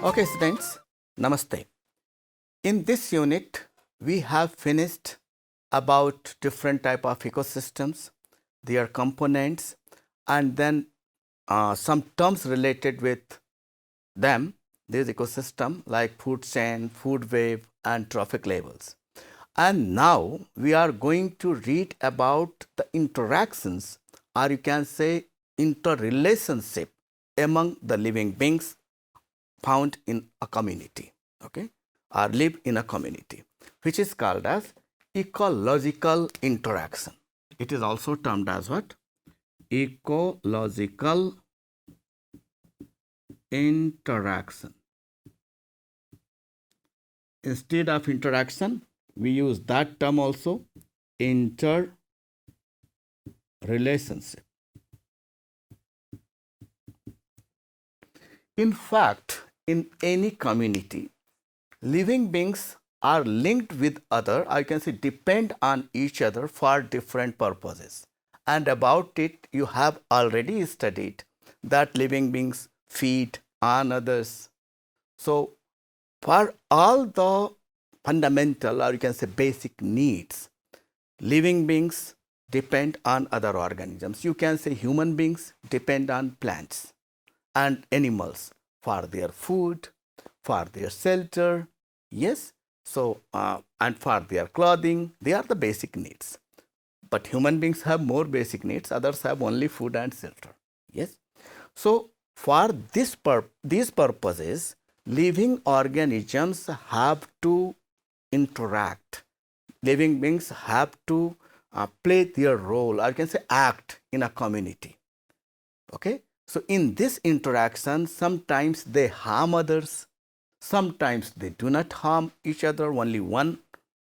Okay, students, Namaste. In this unit, we have finished about different type of ecosystems, their components, and then some terms related with them, this ecosystem like food chain, food web, and trophic levels. And now we are going to read about the interactions, or you can say interrelationship among the living beings found in a community, okay, or live in a community, which is called as ecological interaction. It is also termed as what? Ecological interaction. Instead of interaction, we use that term also, interrelationship. In fact, in any community, living beings are linked with other, I can say depend on each other for different purposes. And about it, you have already studied that living beings feed on others. So, for all the fundamental, or you can say basic needs, living beings depend on other organisms. You can say human beings depend on plants and animals for their food, for their shelter, yes, so and for their clothing. They are the basic needs. But human beings have more basic needs, others have only food and shelter, yes. So for these purposes, living organisms have to interact. Living beings have to play their role, or you can say act in a community, okay. So in this interaction, sometimes they harm others, sometimes they do not harm each other, only one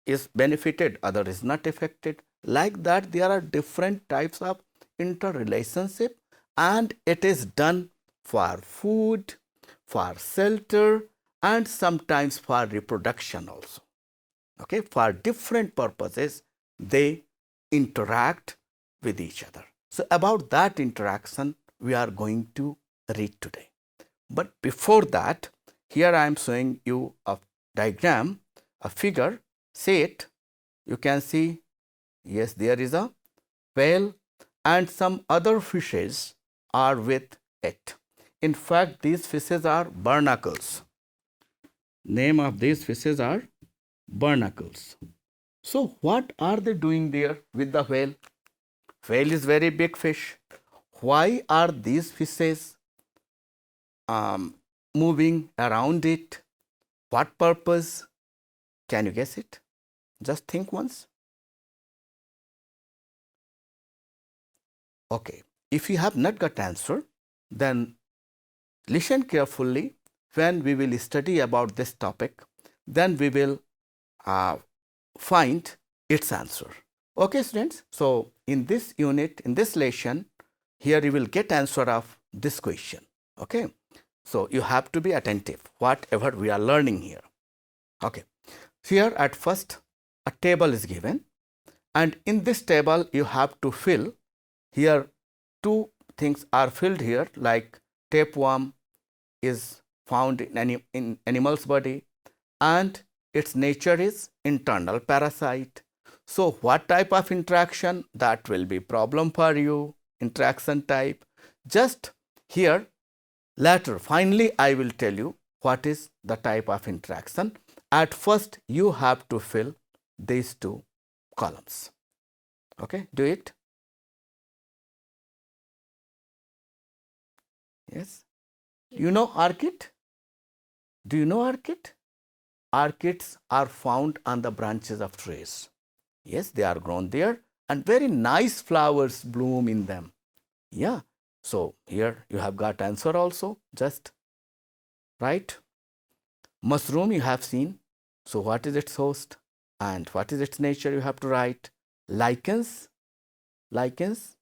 is benefited, other is not affected. Like that, there are different types of interrelationship, and it is done for food, for shelter, and sometimes for reproduction also, okay. For different purposes, they interact with each other. So about that interaction, we are going to read today. But before that, here I am showing you a diagram, a figure, say it. You can see, yes, there is a whale and some other fishes are with it. In fact, these fishes are barnacles. Name of these fishes are barnacles. So what are they doing there with the whale? Whale is very big fish. Why are these fishes moving around it? What purpose? Can you guess it? Just think once. Okay. If you have not got answer, then listen carefully when we will study about this topic. Then we will find its answer. Okay, students. So in this unit, in this lesson, here you will get answer of this question. Okay. So you have to be attentive, whatever we are learning here. Okay. Here at first, a table is given, and in this table you have to fill. Here two things are filled here, like tapeworm is found in animal's body, and its nature is internal parasite. So what type of interaction? That will be problem for you, interaction type. Just here later, finally, I will tell you what is the type of interaction. At first, you have to fill these two columns. Okay, do it. Yes. You know orchid? Do you know orchid? Orchids are found on the branches of trees. Yes, they are grown there, and very nice flowers bloom in them. Yeah. So here you have got answer also, just right. Mushroom you have seen. So what is its host and what is its nature? You have to write. Lichens. Lichens.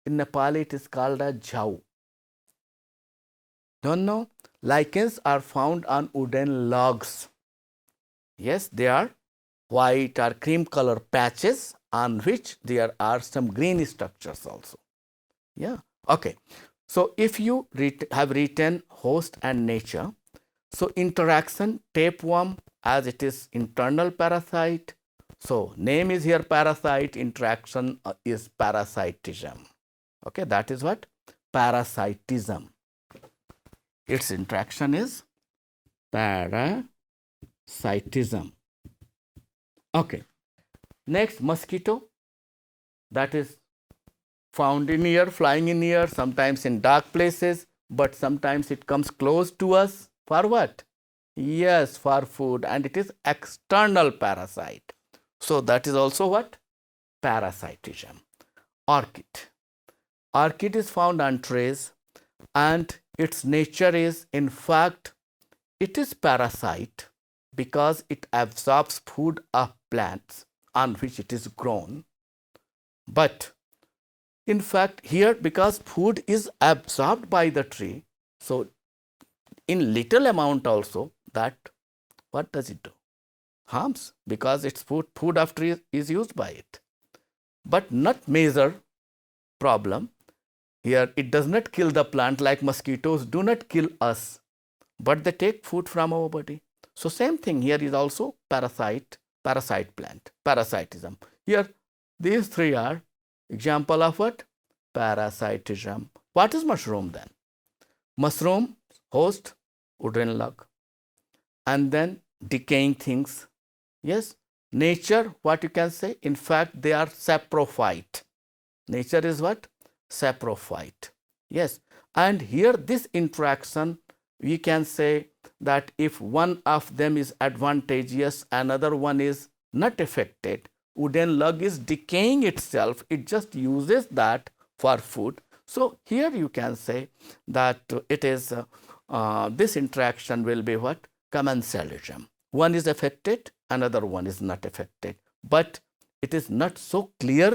In Nepali it is called a jhau. Don't know? Lichens are found on wooden logs. Yes, they are white or cream color patches on which there are some green structures also. Yeah. Okay. So if you have written host and nature, So interaction, tapeworm, as it is internal parasite. So name is here parasite, interaction is parasitism. Okay, that is what? Parasitism. Its interaction is parasitism. Okay. Next, mosquito. That is found in air, flying in air, sometimes in dark places, but sometimes it comes close to us. For what? Yes, for food, and it is external parasite. So that is also what? Parasitism. Orchid. Orchid is found on trees, and its nature is, in fact, it is parasite because it absorbs food of plants on which it is grown. But in fact, here, because food is absorbed by the tree, so in little amount also, that what does it do? Harms, because it's food of tree is used by it. But not major problem. Here it does not kill the plant like mosquitoes do not kill us, but they take food from our body. So same thing here is also parasite plant, parasitism. Here these three are example of what? Parasitism. What is mushroom then? Mushroom host wooden log, and then decaying things. Yes, nature, what you can say, in fact they are saprophyte. Nature is what? Saprophyte. Yes, and here this interaction, we can say that if one of them is advantageous, another one is not affected. Wooden log is decaying itself, it just uses that for food. So here you can say that it is this interaction will be what? Commensalism. One is affected, another one is not affected, but it is not so clear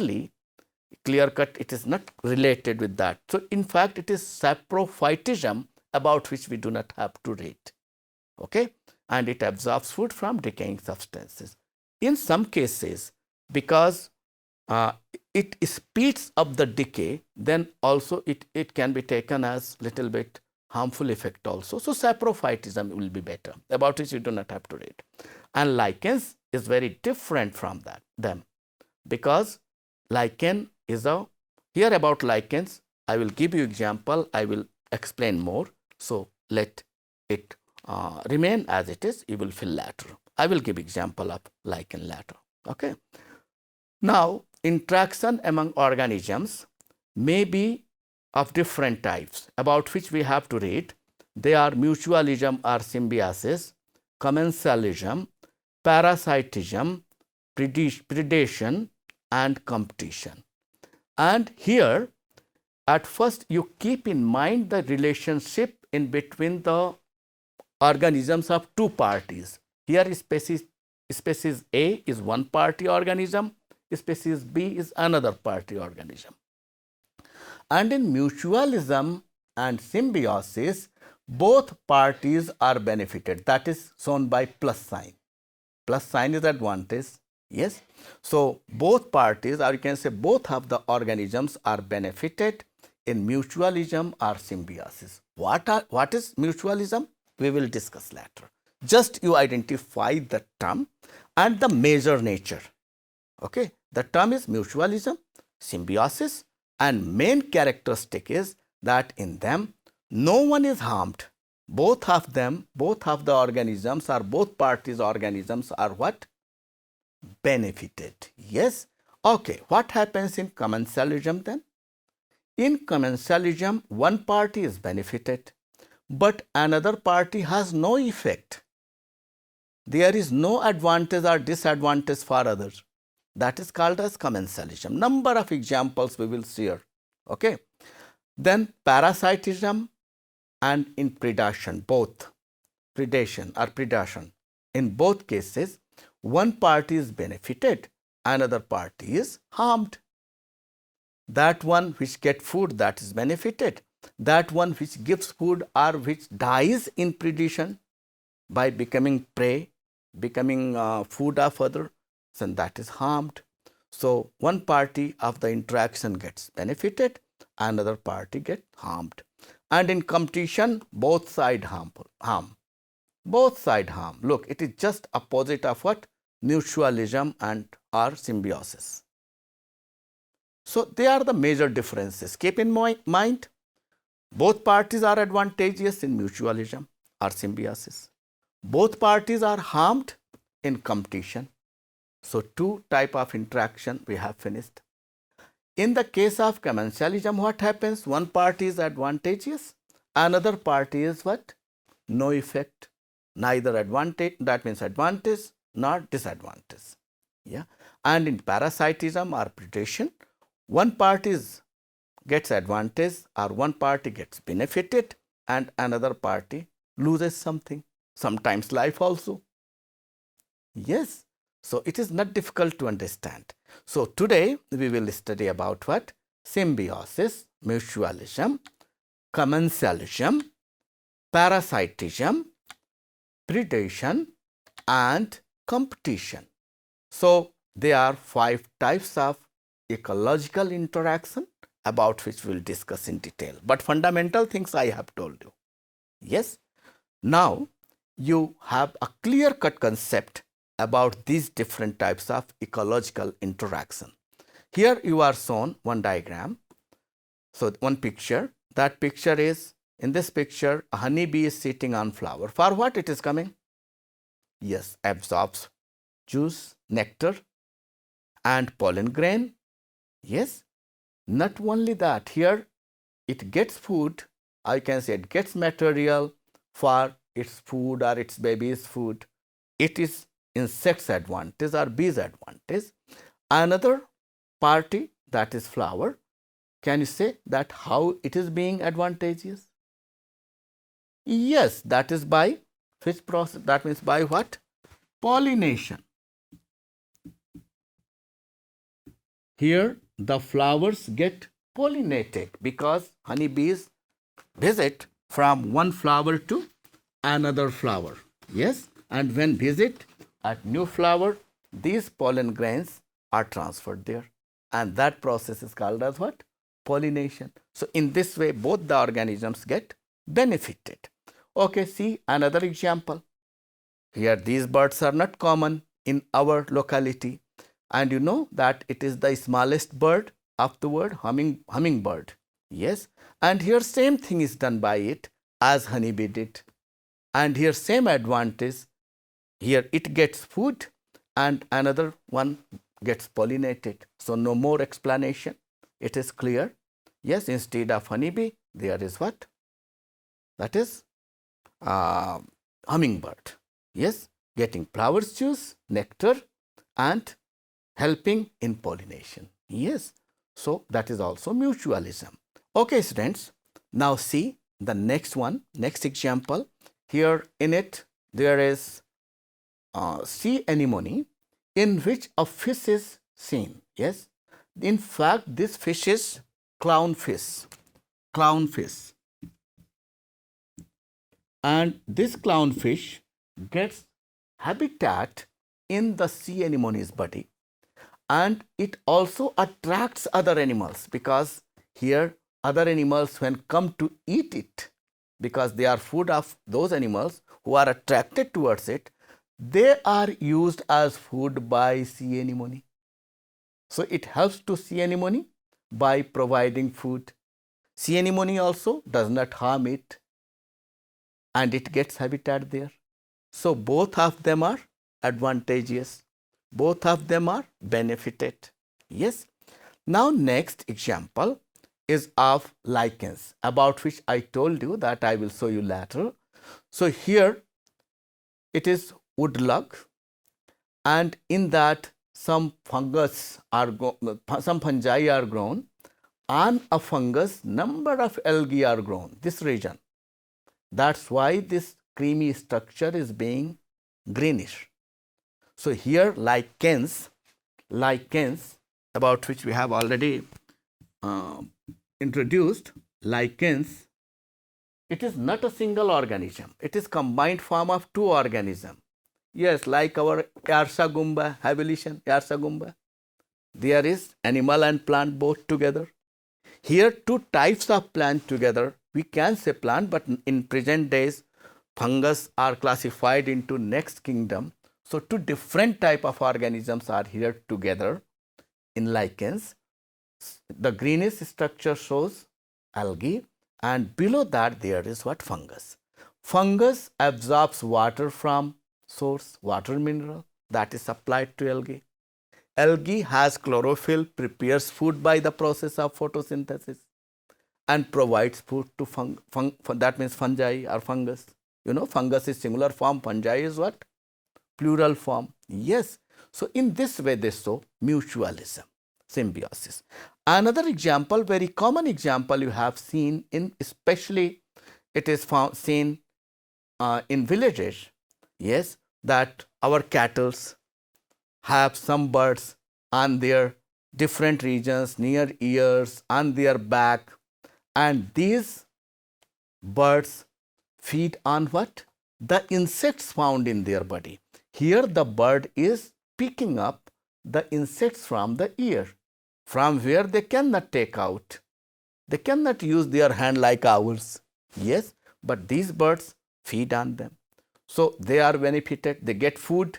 cut, it is not related with that. So in fact it is saprophytism about which we do not have to read. Okay, and it absorbs food from decaying substances. In some cases, because it speeds up the decay, then also it can be taken as little bit harmful effect also. So saprophytism will be better, about which you do not have to read. And lichens is very different from them, because lichen is here about lichens, I will give you example, I will explain more. So let it remain as it is, you will fill later. I will give example of lichen later. Okay. Now, interaction among organisms may be of different types, about which we have to read. They are mutualism or symbiosis, commensalism, parasitism, predation, and competition. And here, at first, you keep in mind the relationship in between the organisms of two parties. Here, species A is one party organism, species B is another party organism. And in mutualism and symbiosis, both parties are benefited. That is shown by plus sign. Plus sign is advantage. Yes. So both parties, or you can say both of the organisms, are benefited in mutualism or symbiosis. What is mutualism? We will discuss later. Just you identify the term and the major nature. Okay. The term is mutualism, symbiosis, and main characteristic is that in them no one is harmed. Both of them, both of the organisms or both parties organisms are what? Benefited. Yes. Okay. What happens in commensalism then? In commensalism, one party is benefited, but another party has no effect. There is no advantage or disadvantage for others. That is called as commensalism. Number of examples we will share. Okay. Then parasitism and in predation, both predation or predation. In both cases, one party is benefited, another party is harmed. That one which gets food, that is benefited. That one which gives food or which dies in predation by becoming prey, becoming food of other, then that is harmed. So one party of the interaction gets benefited, another party gets harmed. And in competition, both sides harm. Both side harm. Look, it is just opposite of what? Mutualism and or symbiosis. So they are the major differences. Keep in mind, both parties are advantageous in mutualism or symbiosis. Both parties are harmed in competition. So two type of interaction we have finished. In the case of commensalism, what happens? One party is advantageous, another party is what? No effect. Neither advantage, that means advantage nor disadvantage. Yeah. And in parasitism or predation, one party gets advantage or one party gets benefited and another party loses something, sometimes life also. Yes. So it is not difficult to understand. So today we will study about what? Symbiosis, mutualism, commensalism, parasitism, predation and competition. So there are 5 types of ecological interaction about which we will discuss in detail. But fundamental things I have told you. Yes. Now you have a clear-cut concept about these different types of ecological interaction. Here you are shown one diagram. So one picture. That picture is, in this picture, a honeybee is sitting on flower. For what it is coming? Yes, absorbs juice, nectar and pollen grain. Yes. Not only that, here it gets food, I can say it gets material for its food or its baby's food. It is insect's advantage or bee's advantage. Another party, that is flower, can you say that how it is being advantageous? Yes, that is by which process? That means by what? Pollination. Here the flowers get pollinated because honeybees visit from one flower to another flower. Yes, and when visit at new flower, these pollen grains are transferred there, and that process is called as what? Pollination. So in this way both the organisms get benefited. Okay, see another example. Here these birds are not common in our locality, and you know that it is the smallest bird of the world, hummingbird. Yes, and here same thing is done by it as honeybee did, and here same advantage. Here it gets food and another one gets pollinated. So no more explanation. It is clear. Yes, instead of honeybee, there is what? That is hummingbird. Yes, getting flowers juice, nectar and helping in pollination. Yes, so that is also mutualism. Okay, students, now see the next one, next example. Here in it, there is sea anemone in which a fish is seen. Yes, in fact, this fish is clownfish. Clownfish. And this clownfish gets habitat in the sea anemone's body, and it also attracts other animals because here other animals when come to eat it, because they are food of those animals who are attracted towards it, they are used as food by sea anemone. So it helps to sea anemone by providing food. Sea anemone also does not harm it and it gets habitat there. So both of them are advantageous. Both of them are benefited. Yes. Now next example is of lichens, about which I told you that I will show you later. So here it is woodlug, and in that some fungus are some fungi are grown. On a fungus, number of algae are grown. This region. That's why this creamy structure is being greenish. So here lichens, about which we have already introduced, lichens. It is not a single organism. It is combined form of two organisms. Yes, like our Yarsagumba, Habilition, Yarsagumba. There is animal and plant both together. Here two types of plant together. We can say plant, but in present days, fungus are classified into next kingdom. So two different type of organisms are here together in lichens. The greenish structure shows algae, and below that there is what? Fungus. Fungus absorbs water from source, water mineral that is supplied to algae. Algae has chlorophyll, prepares food by the process of photosynthesis, and provides food to that means fungi or fungus. You know, fungus is singular form, fungi is what? Plural form. Yes. So in this way they show mutualism, symbiosis. Another example, very common example you have seen in, especially it is found seen in villages. Yes, that our cattle have some birds on their different regions, near ears, on their back, and these birds feed on what? The insects found in their body. Here the bird is picking up the insects from the ear, from where they cannot take out. They cannot use their hand like owls. Yes, but these birds feed on them. So they are benefited, they get food,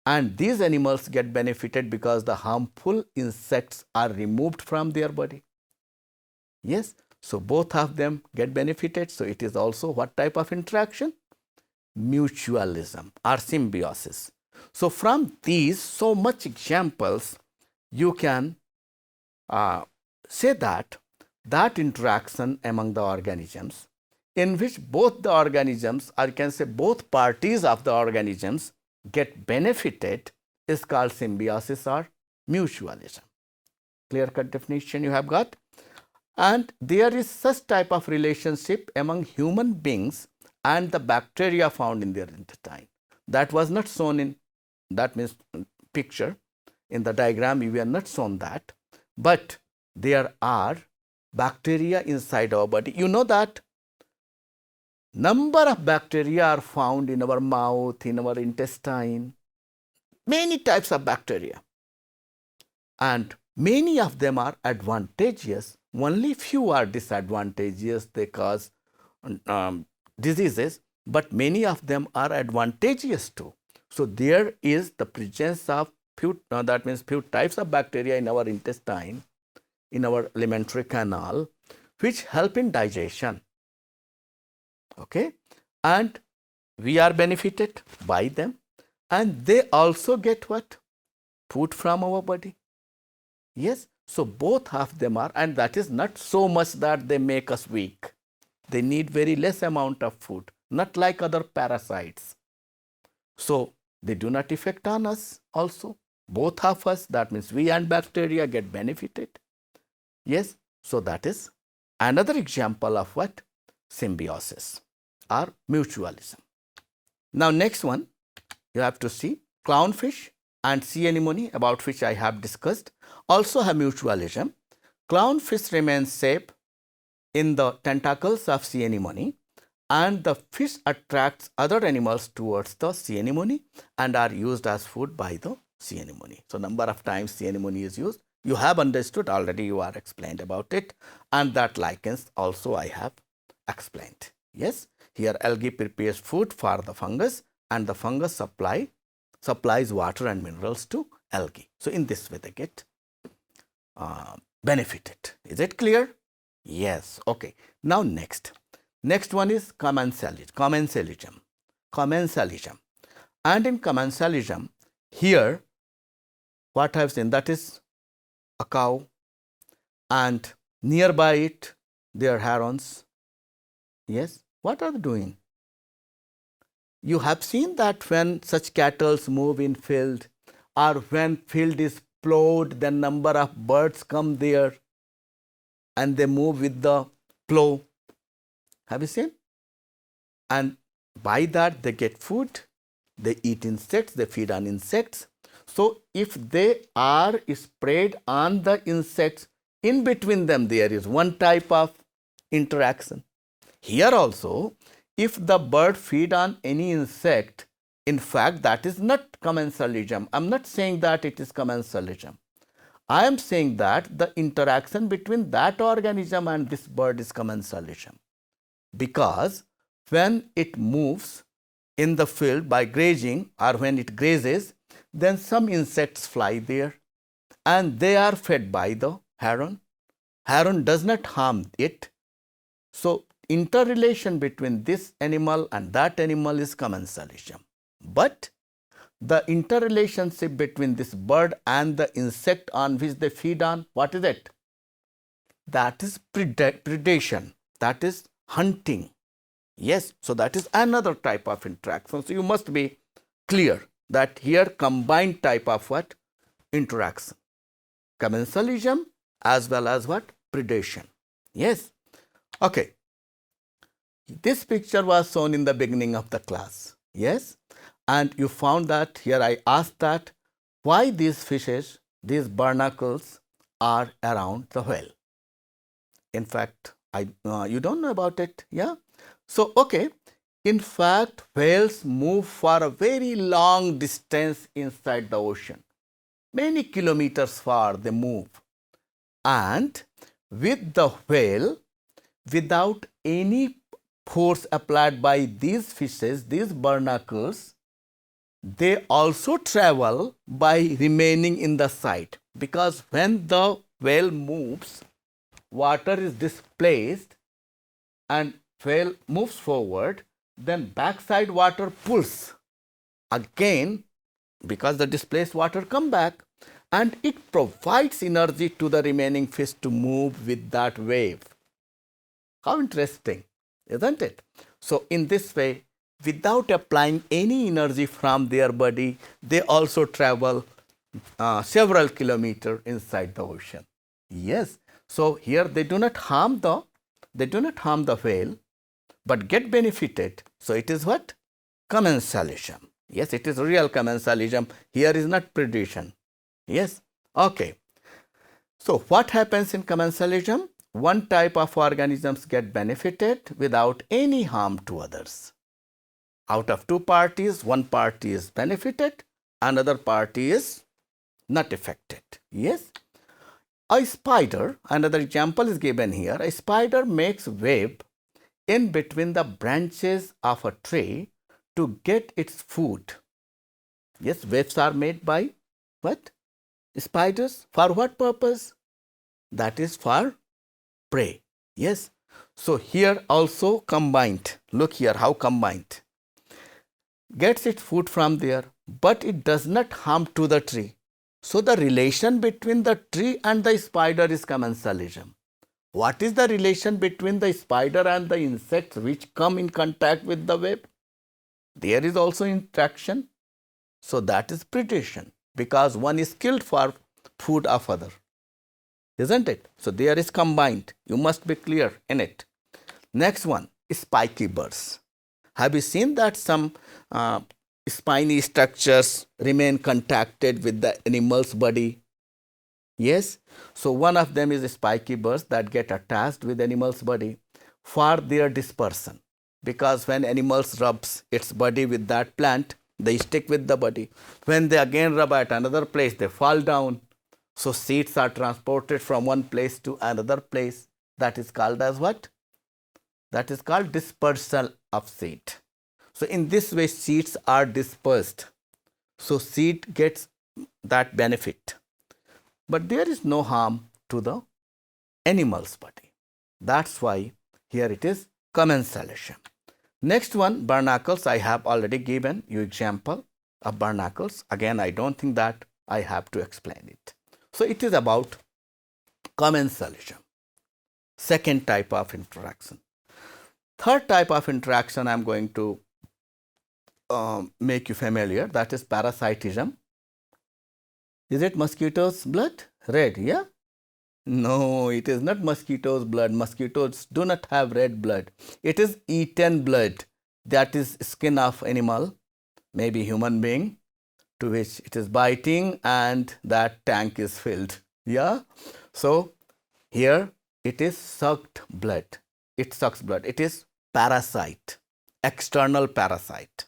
and these animals get benefited because the harmful insects are removed from their body. Yes, so both of them get benefited. So it is also what type of interaction? Mutualism or symbiosis. So from these so much examples, you can say that interaction among the organisms, in which both the organisms, or you can say both parties of the organisms get benefited, is called symbiosis or mutualism. Clear cut definition you have got. And there is such type of relationship among human beings and the bacteria found in their intestine. That was not shown in, that means picture, in the diagram we were not shown that, but there are bacteria inside our body. You know that number of bacteria are found in our mouth, in our intestine, many types of bacteria, and many of them are advantageous. Only few are disadvantageous. They cause diseases, but many of them are advantageous too. So there is the presence of few, that means few types of bacteria in our intestine, in our alimentary canal, which help in digestion. Okay, and we are benefited by them, and they also get what? Food from our body. Yes, so both of them are, and that is not so much that they make us weak. They need very less amount of food, not like other parasites. So they do not affect on us also. Both of us, that means we and bacteria, get benefited. Yes, so that is another example of what? Symbiosis or mutualism. Now next one, you have to see clownfish and sea anemone, about which I have discussed, also have mutualism. Clownfish remains safe in the tentacles of sea anemone, and the fish attracts other animals towards the sea anemone and are used as food by the sea anemone. So number of times sea anemone is used, you have understood already, you are explained about it, and that lichens also I have explained. Yes, here algae prepares food for the fungus, and the fungus supplies water and minerals to algae. So in this way they get benefited. Is it clear? Yes. Okay. Now next one is commensalism. And in commensalism, here what I have seen, that is a cow, and nearby it there are herons. Yes. What are they doing? You have seen that when such cattle move in field, or when field is plowed, the number of birds come there and they move with the plow. Have you seen? And by that they get food, they eat insects, they feed on insects. So if they are spread on the insects, in between them there is one type of interaction. Here also, if the bird feed on any insect, in fact that is not commensalism. I am not saying that it is commensalism. I am saying that the interaction between that organism and this bird is commensalism, because when it moves in the field by grazing or when it grazes, then some insects fly there and they are fed by the heron. Heron does not harm it. So, interrelation between this animal and that animal is commensalism. But the interrelationship between this bird and the insect on which they feed on, what is it? That is predation, that is hunting. Yes, so that is another type of interaction. So you must be clear that here combined type of what? Interaction. Commensalism as well as what? Predation. Yes. Okay. This picture was shown in the beginning of the class. Yes. And you found that here I asked that why these fishes, these barnacles are around the whale. In fact, you don't know about it. Yeah. So, okay. In fact, whales move for a very long distance inside the ocean. Many kilometers far they move. And with the whale, without any force applied by these fishes, these barnacles, they also travel by remaining in the site, because when the whale moves, water is displaced and whale moves forward, then backside water pulls again, because the displaced water come back, and it provides energy to the remaining fish to move with that wave. How interesting, isn't it? So in this way, without applying any energy from their body, they also travel several kilometers inside the ocean. Yes. So here they do not harm the whale, but get benefited. So it is what? Commensalism. Yes, it is real commensalism. Here is not predation. Yes. Okay. So what happens in commensalism? One type of organisms get benefited without any harm to others. Out of two parties, one party is benefited, another party is not affected. Yes. A spider, another example is given here. A spider makes web in between the branches of a tree to get its food. Yes, webs are made by what? Spiders. For what purpose? That is for prey. Yes. So here also combined. Look here how combined. Gets its food from there, but it does not harm to the tree. So the relation between the tree and the spider is commensalism. What is the relation between the spider and the insects which come in contact with the web? There is also interaction. So that is predation, because one is killed for food of other. Isn't it? So there is combined. You must be clear in it. Next one, spiky birds. Have you seen that some spiny structures remain contacted with the animal's body? Yes. So one of them is spiky birds that get attached with animal's body for their dispersion. Because when animals rubs its body with that plant, they stick with the body. When they again rub at another place, they fall down. So seeds are transported from one place to another place. That is called as what? That is called dispersal of seed. So in this way, seeds are dispersed. So seed gets that benefit. But there is no harm to the animal's body. That's why here it is commensalism. Next one, barnacles. I have already given you example of barnacles. Again, I don't think that I have to explain it. So it is about commensalism. Second type of interaction. Third type of interaction I am going to make you familiar. That is parasitism. Is it mosquitoes' blood? Red, yeah? No, it is not mosquitoes' blood. Mosquitoes do not have red blood. It is eaten blood. That is skin of animal, maybe human being, to which it is biting and that tank is filled. Yeah? So here it is sucked blood. It sucks blood. It is parasite, external parasite.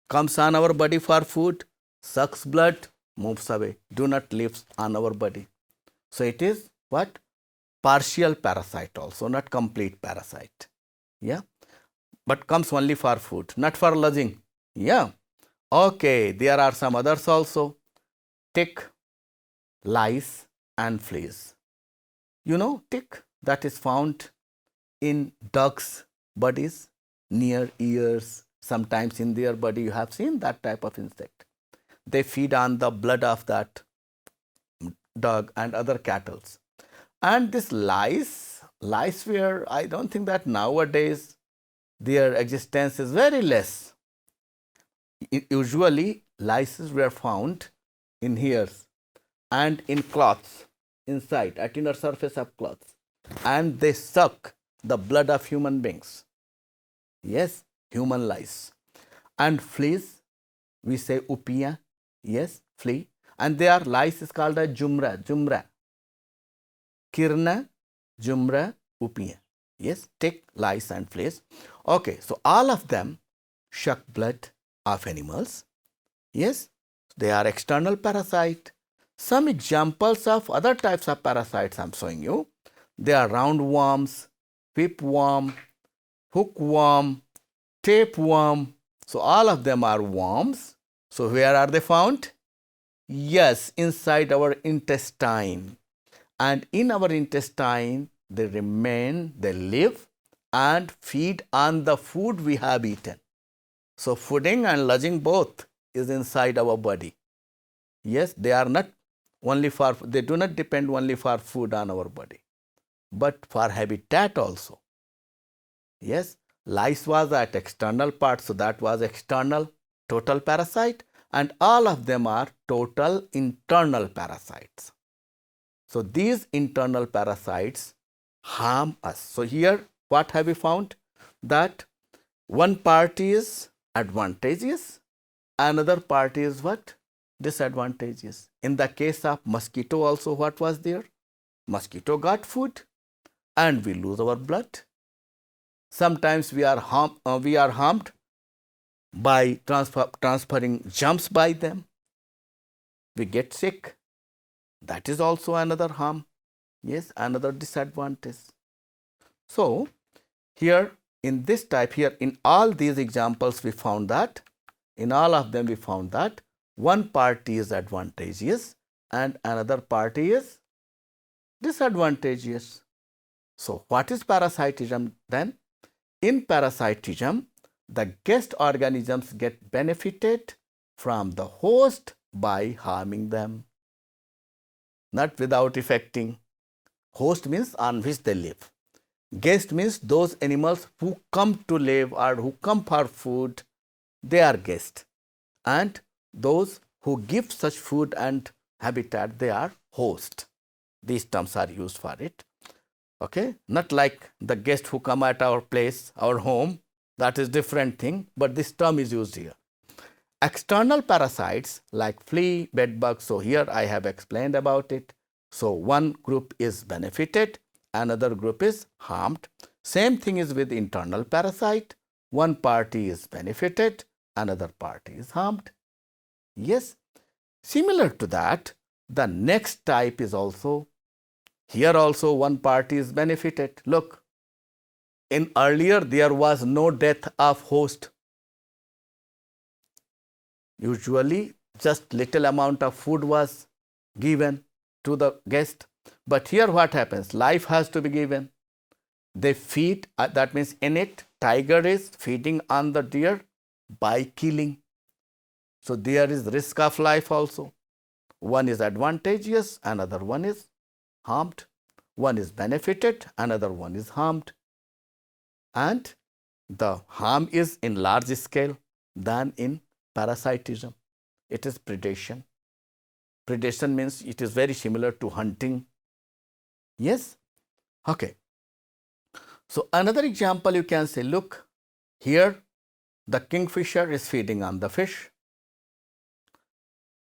Comes on our body for food, sucks blood, moves away. Do not live on our body. So it is what? Partial parasite also, not complete parasite. Yeah. but comes only for food, not for lodging. Yeah. Okay, there are some others also. Tick, lice, and fleas. You know, tick that is found in ducks' bodies, near ears, sometimes in their body. You have seen that type of insect. They feed on the blood of that dog and other cattle. And this lice where I don't think that nowadays their existence is very less. Usually, lice were found in hairs and in cloths inside, at inner surface of cloths, and they suck the blood of human beings. Yes, human lice. And fleas, we say upia, yes, flea, and their lice is called a jumra, kirna, jumra, upia. Yes, tick, lice, and fleas. Okay, so all of them suck blood of animals. Yes, they are external parasite. Some examples of other types of parasites I'm showing you. They are roundworms, whipworm, hookworm, tapeworm. So all of them are worms. So where are they found? Yes, inside our intestine. And in our intestine, they remain, they live and feed on the food we have eaten. So fooding and lodging both is inside our body. Yes, they are not only for, they do not depend only for food on our body, but for habitat also. Yes, lice was at external part, so that was external total parasite, and all of them are total internal parasites. So these internal parasites harm us. So here what have we found? That one part is advantageous, another part is what? Disadvantageous. In the case of mosquito also, what was there? Mosquito got food and we lose our blood. Sometimes we are harmed by transferring germs by them. We get sick. That is also another harm. Yes, another disadvantage. So here in this type, here in all these examples, we found that in all of them we found that one party is advantageous and another party is disadvantageous. So what is parasitism then? In parasitism, the guest organisms get benefited from the host by harming them, not without affecting. Host means on which they live. Guest means those animals who come to live or who come for food, they are guests. And those who give such food and habitat, they are host. These terms are used for it. Okay, not like the guests who come at our place, our home, that is different thing, but this term is used here. External parasites like flea, bedbug, so here I have explained about it. So one group is benefited, another group is harmed. Same thing is with internal parasite. One party is benefited, another party is harmed. Yes, similar to that, the next type is also, here also one party is benefited. Look, in earlier there was no death of host. Usually just little amount of food was given to the guest. But here what happens? Life has to be given. They feed, that means in it, tiger is feeding on the deer by killing. So there is risk of life also. One is advantageous, another one is harmed. One is benefited, another one is harmed. And the harm is in large scale than in parasitism. It is predation. Predation means it is very similar to hunting. Yes? Okay. So another example you can say, look, here the kingfisher is feeding on the fish.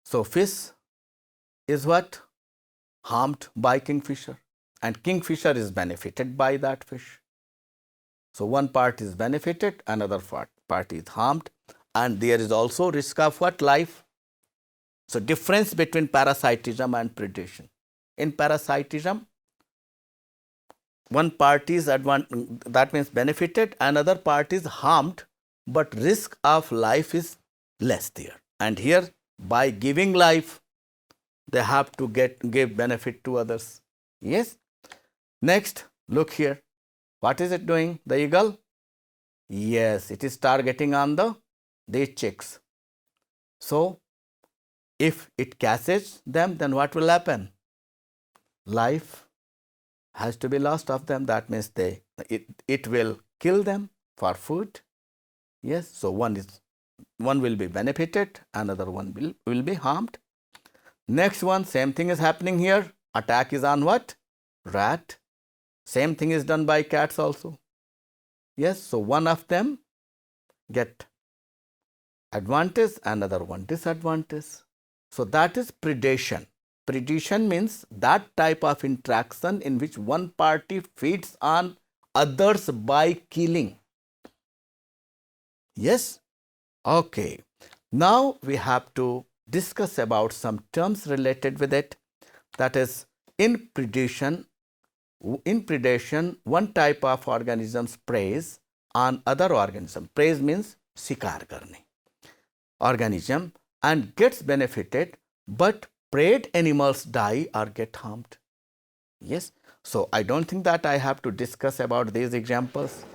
So fish is what? Harmed by kingfisher. And kingfisher is benefited by that fish. So one part is benefited, another part is harmed. And there is also risk of what? Life. So difference between parasitism and predation. In parasitism, one party is that means benefited, another party is harmed, but risk of life is less there. And here, by giving life, they have to give benefit to others. Yes. Next, look here. What is it doing? The eagle? Yes, it is targeting on the chicks. So, if it catches them, then what will happen? Life has to be lost of them. That means it will kill them for food. Yes. So one will be benefited, another one will be harmed. Next one, same thing is happening here. Attack is on what? Rat. Same thing is done by cats also. Yes. So one of them get advantage, another one disadvantage. So that is predation. Predation means that type of interaction in which one party feeds on others by killing. Yes? Okay. Now we have to discuss about some terms related with it. That is, in predation, one type of organisms preys on other organism. Preys means शिकार करने. Organism and gets benefited, but preyed animals die or get harmed. Yes. So I don't think that I have to discuss about these examples.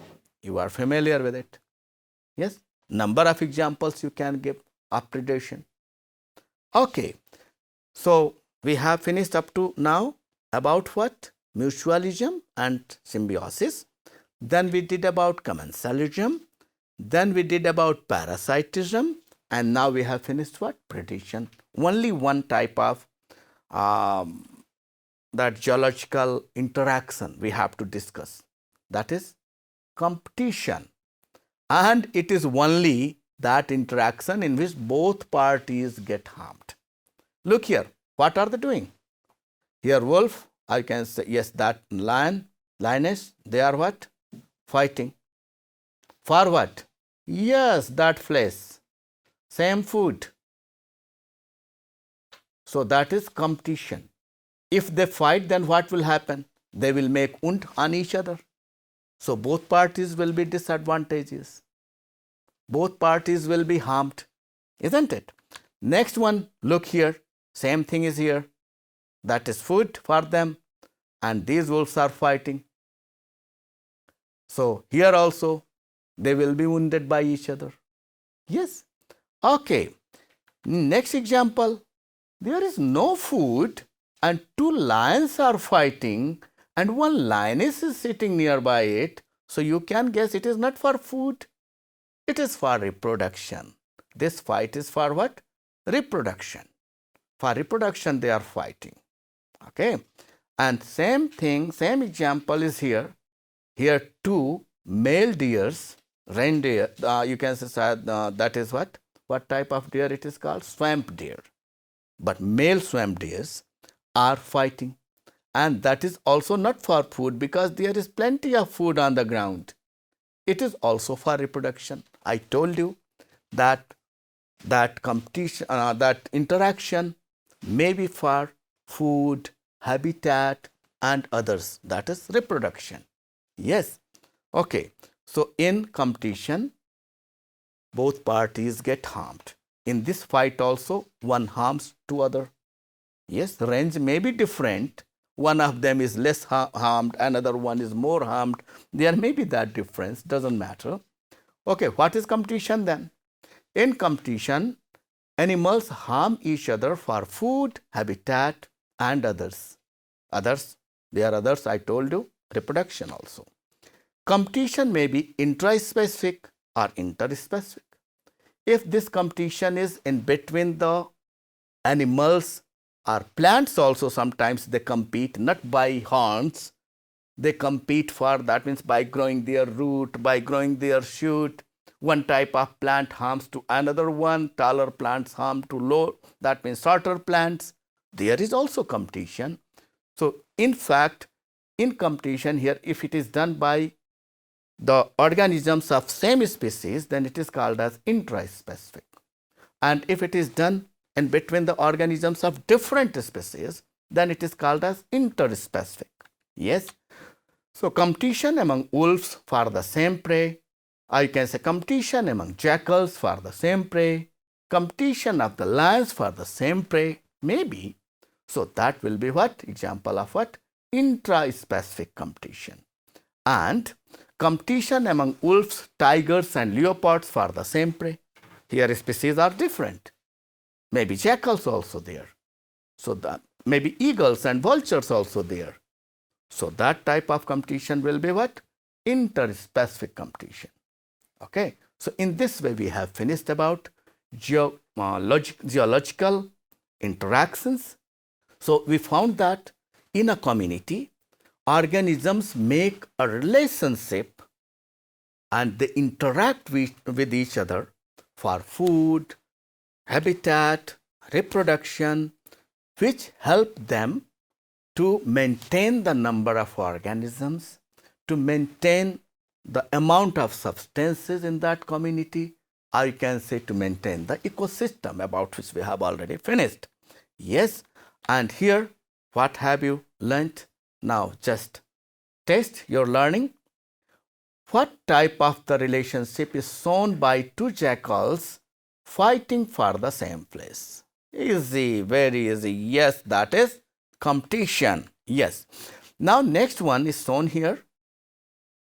You are familiar with it. Yes. Number of examples you can give of predation. Okay. So we have finished up to now about what? Mutualism and symbiosis. Then we did about commensalism. Then we did about parasitism. And now we have finished what? Predation. Only one type of that geological interaction we have to discuss. That is competition. And it is only that interaction in which both parties get harmed. Look here. What are they doing? Here wolf, I can say, yes, that lion, lioness, they are what? Fighting. For what? Yes, that flesh. Same food. So that is competition. If they fight, then what will happen? They will make wound on each other. So both parties will be disadvantages. Both parties will be harmed, isn't it? Next one, look here. Same thing is here. That is food for them. And these wolves are fighting. So here also, they will be wounded by each other. Yes. Okay. Next example. There is no food and two lions are fighting and one lioness is sitting nearby it. So you can guess it is not for food. It is for reproduction. This fight is for what? Reproduction. For reproduction they are fighting. Okay. And same thing, same example is here. Here two male deers, reindeer, you can say that is what? What type of deer it is called? Swamp deer. But male swamp deers are fighting. And that is also not for food because there is plenty of food on the ground. It is also for reproduction. I told you that competition, that interaction may be for food, habitat and others. That is reproduction. Yes. Okay. So in competition, both parties get harmed. In this fight also, one harms two other. Yes, the range may be different. One of them is less harmed, another one is more harmed. There may be that difference, doesn't matter. Okay, what is competition then? In competition, animals harm each other for food, habitat and others. There are others, I told you, reproduction also. Competition may be intraspecific or interspecific. If this competition is in between the animals or plants also, sometimes they compete not by horns, they compete for, that means by growing their root, by growing their shoot. One type of plant harms to another one, taller plants harm to low, that means shorter plants. There is also competition. So in fact, in competition here, if it is done by the organisms of same species, then it is called as intraspecific. And if it is done in between the organisms of different species, then it is called as interspecific. Yes. So competition among wolves for the same prey. I can say competition among jackals for the same prey. Competition of the lions for the same prey. Maybe. So that will be what? Example of what? Intra-specific competition. And competition among wolves, tigers and leopards for the same prey. Here species are different. Maybe jackals also there. So that maybe eagles and vultures also there. So that type of competition will be what? Interspecific competition. Okay. So in this way we have finished about geological interactions. So we found that in a community, organisms make a relationship and they interact with each other for food, habitat, reproduction, which help them to maintain the number of organisms, to maintain the amount of substances in that community. I can say to maintain the ecosystem, about which we have already finished. Yes, and here what have you learnt? Now just test your learning. What type of the relationship is shown by two jackals fighting for the same place? Easy, very easy. Yes, that is competition. Yes. Now next one is shown here.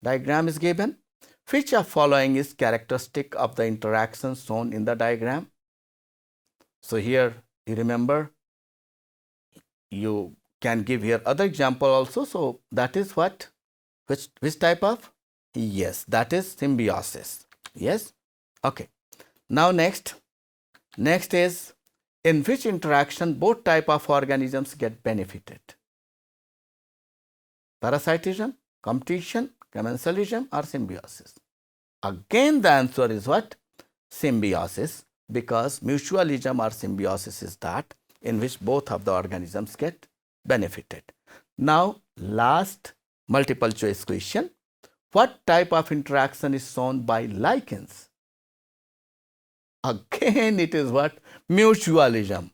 Diagram is given. Which of following is characteristic of the interaction shown in the diagram? So here you remember, you can give here other example also. So that is what? Which type of? Yes, that is symbiosis. Yes. Okay. Now next is, in which interaction both type of organisms get benefited? Parasitism, competition, commensalism or symbiosis? Again the answer is what? Symbiosis, because mutualism or symbiosis is that in which both of the organisms get benefited. Now last multiple choice question. What type of interaction is shown by lichens? Again it is what? Mutualism.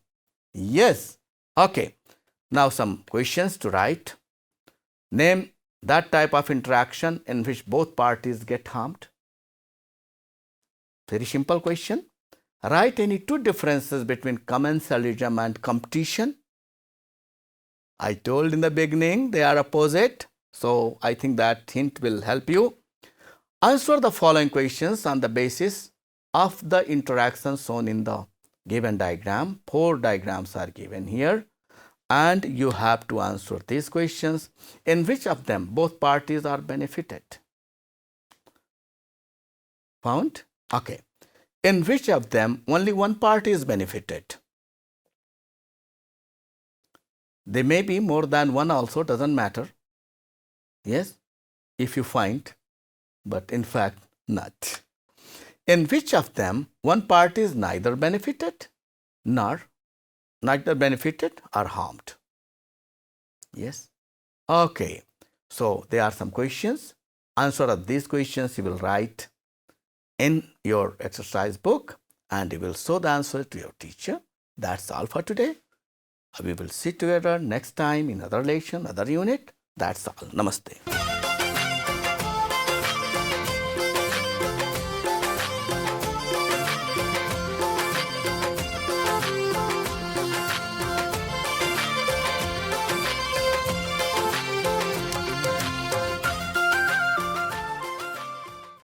Yes. Okay. Now some questions to write. Name that type of interaction in which both parties get harmed. Very simple question. Write any two differences between commensalism and competition. I told in the beginning they are opposite. So I think that hint will help you. Answer the following questions on the basis of the interactions shown in the given diagram. 4 diagrams are given here and you have to answer these questions. In which of them both parties are benefited? Found? Okay. In which of them only one party is benefited? There may be more than one also, doesn't matter. Yes, if you find, but in fact not. In which of them one party is neither benefited or harmed? Yes. Okay. So there are some questions. Answer of these questions you will write in your exercise book and you will show the answer to your teacher. That's all for today. We will sit together next time in another lesson, another unit. That's all. Namaste.